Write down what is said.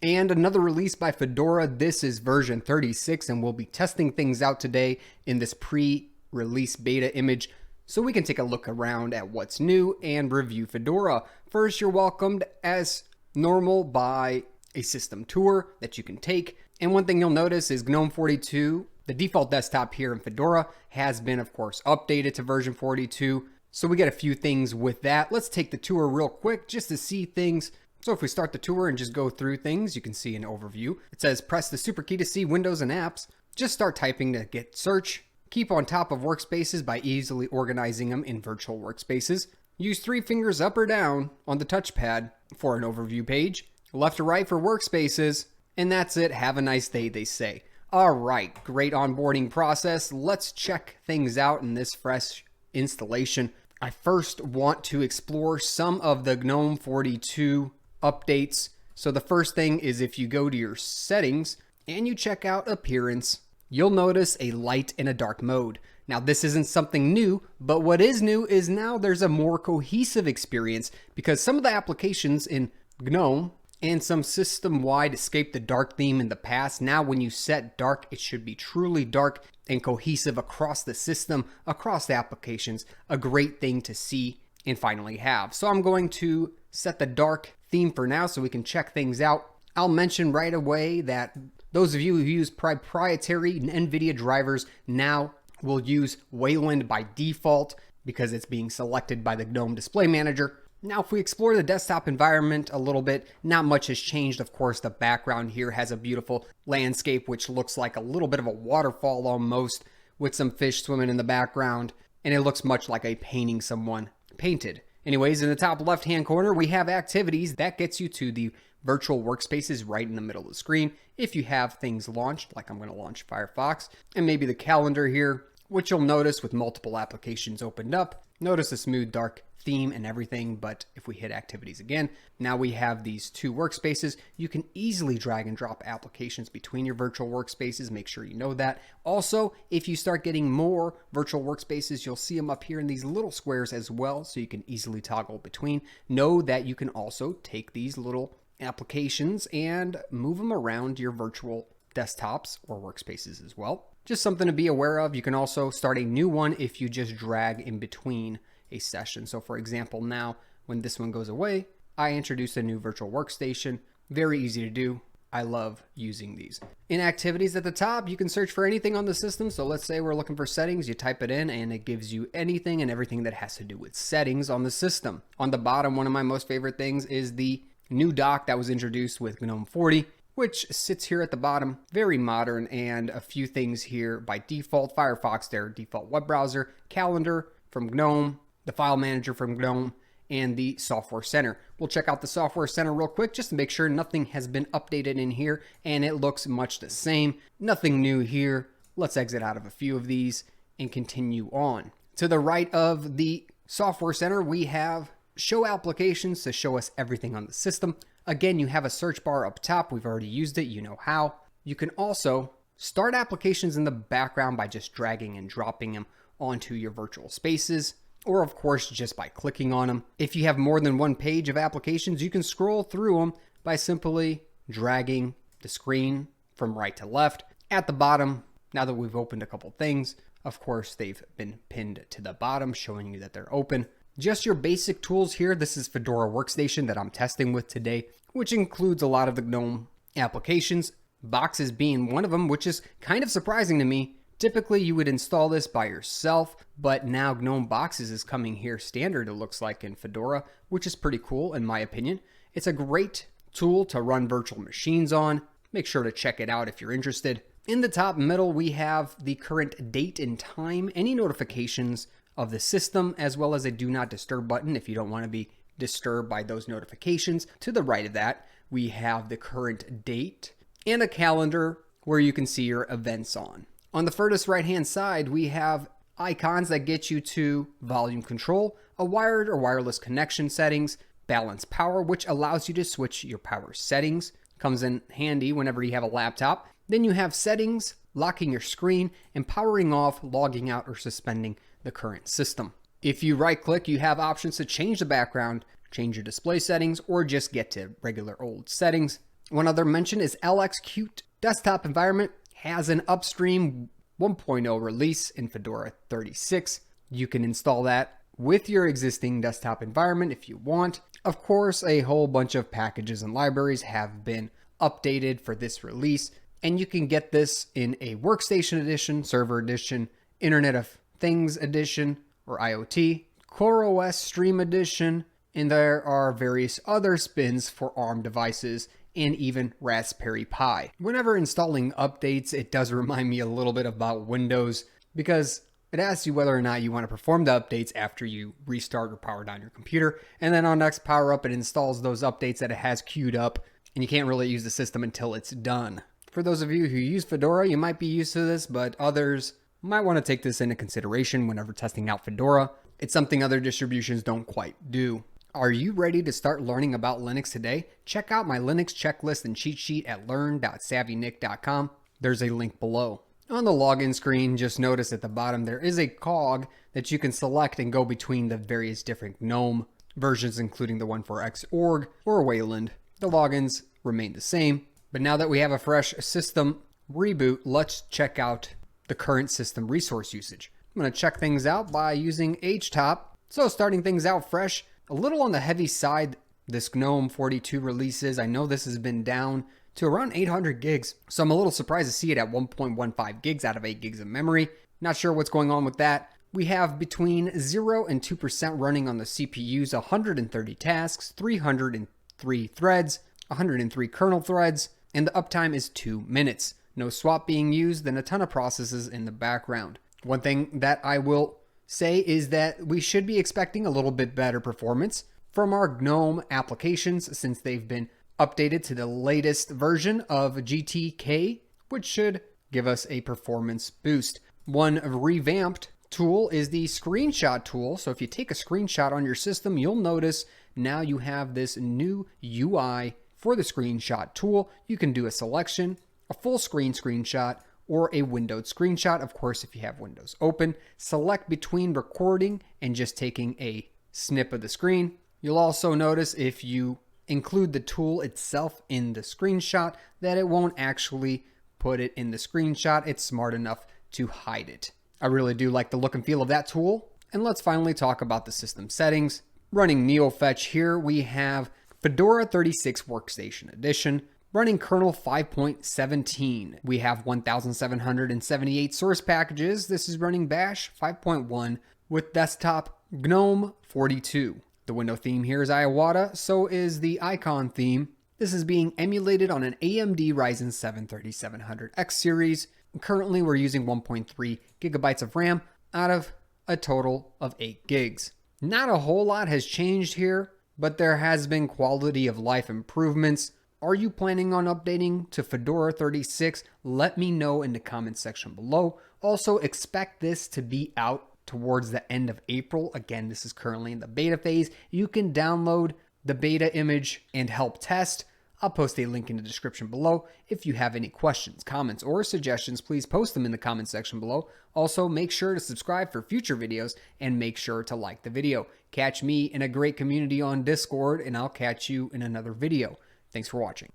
and another release by Fedora. This is version 36, and we'll be testing things out today in this pre-release beta image so we can take a look around at what's new and review Fedora. First, you're welcomed as normal by a system tour that you can take. And one thing you'll notice is GNOME 42, the default desktop here in Fedora, has been, of course, updated to version 42. So we get a few things with that. Let's take the tour real quick just to see things. So if we start the tour and just go through things, you can see an overview. It says press the super key to see windows and apps. Just start typing to get search. Keep on top of workspaces by easily organizing them in virtual workspaces. Use 3 fingers up or down on the touchpad for an overview page. Left or right for workspaces. And that's it. Have a nice day, they say. All right, great onboarding process. Let's check things out in this fresh installation. I first want to explore some of the GNOME 42 updates. So the first thing is if you go to your settings and you check out appearance, you'll notice a light and a dark mode. Now this isn't something new, but what is new is now there's a more cohesive experience because some of the applications in GNOME and some system-wide escaped the dark theme in the past. Now when you set dark, it should be truly dark and cohesive across the system, across the applications. A great thing to see and finally have. So I'm going to set the dark theme for now so we can check things out. I'll mention right away that those of you who use proprietary NVIDIA drivers now will use Wayland by default because it's being selected by the GNOME Display Manager. Now, if we explore the desktop environment a little bit, not much has changed. Of course, the background here has a beautiful landscape, which looks like a little bit of a waterfall almost, with some fish swimming in the background. And it looks much like a painting someone painted. Anyways, in the top left-hand corner, we have activities. That gets you to the virtual workspaces right in the middle of the screen. If you have things launched, like I'm going to launch Firefox, and maybe the calendar here, which you'll notice with multiple applications opened up. Notice the smooth dark theme and everything, but if we hit activities again, now we have these 2 workspaces. You can easily drag and drop applications between your virtual workspaces. Make sure you know that. Also, if you start getting more virtual workspaces, you'll see them up here in these little squares as well, so you can easily toggle between. Know that you can also take these little applications and move them around your virtual desktops or workspaces as well. Just something to be aware of. You can also start a new one if you just drag in between a session. So for example, now when this one goes away, I introduce a new virtual workstation. Very easy to do. I love using these. In activities at the top, you can search for anything on the system. So let's say we're looking for settings, you type it in and it gives you anything and everything that has to do with settings on the system. On the bottom, one of my most favorite things is the new dock that was introduced with GNOME 40, which sits here at the bottom, very modern, and a few things here by default. Firefox, their default web browser, calendar from GNOME, the file manager from GNOME, and the software center. We'll check out the software center real quick just to make sure nothing has been updated in here, and it looks much the same. Nothing new here. Let's exit out of a few of these and continue on. To the right of the software center, we have show applications to show us everything on the system. Again, you have a search bar up top. We've already used it. You know how. You can also start applications in the background by just dragging and dropping them onto your virtual spaces, or of course, just by clicking on them. If you have more than one page of applications, you can scroll through them by simply dragging the screen from right to left. At the bottom, now that we've opened a couple things, of course, they've been pinned to the bottom, showing you that they're open. Just your basic tools here. This is Fedora Workstation that I'm testing with today, which includes a lot of the GNOME applications, Boxes being one of them, which is kind of surprising to me. Typically, you would install this by yourself, but now GNOME Boxes is coming here standard, it looks like, in Fedora, which is pretty cool in my opinion. It's a great tool to run virtual machines on. Make sure to check it out if you're interested. In the top middle, we have the current date and time, any notifications of the system, as well as a do not disturb button if you don't want to be disturbed by those notifications. To the right of that, we have the current date and a calendar where you can see your events on. On the furthest right-hand side, we have icons that get you to volume control, a wired or wireless connection settings, balance power, which allows you to switch your power settings. Comes in handy whenever you have a laptop. Then you have settings, locking your screen, and powering off, logging out, or suspending the current system. If you right-click, you have options to change the background, change your display settings, or just get to regular old settings. One other mention is LXQt desktop environment has an upstream 1.0 release in Fedora 36. You can install that with your existing desktop environment if you want. Of course, a whole bunch of packages and libraries have been updated for this release, and you can get this in a Workstation Edition, Server Edition, Internet of Things Edition, or IoT, CoreOS Stream Edition, and there are various other spins for ARM devices and even Raspberry Pi. Whenever installing updates, it does remind me a little bit about Windows because it asks you whether or not you want to perform the updates after you restart or power down your computer, and then on next power up, it installs those updates that it has queued up, and you can't really use the system until it's done. For those of you who use Fedora, you might be used to this, but others might want to take this into consideration whenever testing out Fedora. It's something other distributions don't quite do. Are you ready to start learning about Linux today? Check out my Linux checklist and cheat sheet at learn.savvynik.com. There's a link below. On the login screen, just notice at the bottom there is a cog that you can select and go between the various different GNOME versions, including the one for Xorg or Wayland. The logins remain the same, but now that we have a fresh system reboot, let's check out the current system resource usage. I'm going to check things out by using htop. So starting things out fresh, a little on the heavy side, this GNOME 42 releases. I know this has been down to around 800 gigs, so I'm a little surprised to see it at 1.15 gigs out of 8 gigs of memory. Not sure what's going on with that. We have between 0 and 2% running on the CPUs, 130 tasks, 303 threads, 103 kernel threads, and the uptime is 2 minutes. No swap being used, and a ton of processes in the background. One thing that I will say is that we should be expecting a little bit better performance from our GNOME applications since they've been updated to the latest version of GTK, which should give us a performance boost. One revamped tool is the screenshot tool. So if you take a screenshot on your system, you'll notice now you have this new UI for the screenshot tool. You can do a selection, a full screen screenshot, or a windowed screenshot. Of course, if you have Windows open, select between recording and just taking a snip of the screen. You'll also notice if you include the tool itself in the screenshot that it won't actually put it in the screenshot. It's smart enough to hide it. I really do like the look and feel of that tool. And let's finally talk about the system settings. Running NeoFetch here, we have Fedora 36 Workstation Edition, running kernel 5.17. We have 1,778 source packages. This is running Bash 5.1 with desktop GNOME 42. The window theme here is Iwata, so is the icon theme. This is being emulated on an AMD Ryzen 7 3700X series. Currently, we're using 1.3 gigabytes of RAM out of a total of 8 gigs. Not a whole lot has changed here, but there has been quality of life improvements. Are you planning on updating to Fedora 36? Let me know in the comment section below. Also, expect this to be out towards the end of April. Again, this is currently in the beta phase. You can download the beta image and help test. I'll post a link in the description below. If you have any questions, comments, or suggestions, please post them in the comment section below. Also, make sure to subscribe for future videos and make sure to like the video. Catch me in a great community on Discord, and I'll catch you in another video. Thanks for watching.